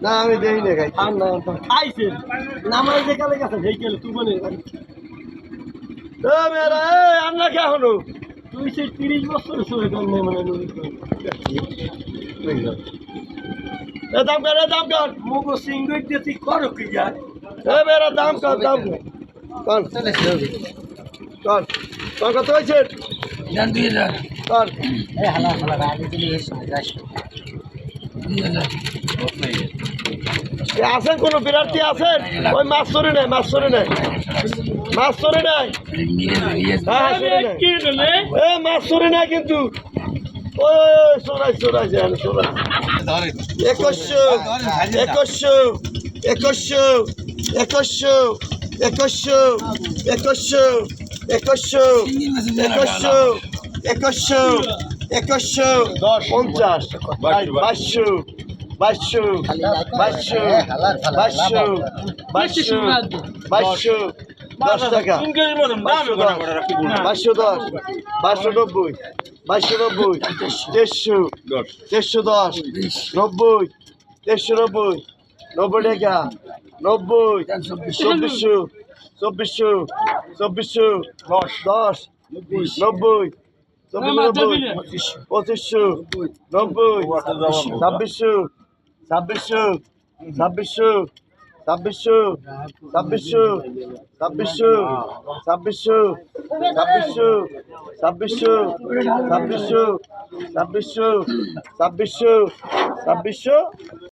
না আমি দেখি না খাই আর না খাইছেন নামাজ দেখালে গেছে সেই গেলে তুই বলে মেয়েরা আন্না কে এখনো তুই সেই 30 বছর শুয়ে দেন মানে দাম কর দাম কর মুগো সিঙ্গুর দিয়ে তুই করো কি যা মেয়েরা দাম কর দাম কর কর কর কত হয়েছে জান 2000 কর এই হালা হালা রাতে চলে এসে যাস 2000 আছেন কোনো বিরাটি আছেন ওই মাছ ধরে নেয় মাছ ধরে নেয় মাছ ধরে নেয় হ্যাঁ মাছ ধরে নেয় কিন্তু ওই সোরাই সোরাই যান সোরাই 2100 2100 2100 2100 2100 2100 2100 2100 50 2200 10 টাকা 510 590 590 150 90 190 90 টাকা 90 2400 2400 10 90 2500 90 2600 2600 2600 2600 2600 2600 2600 2600 2600 2600 2600 2600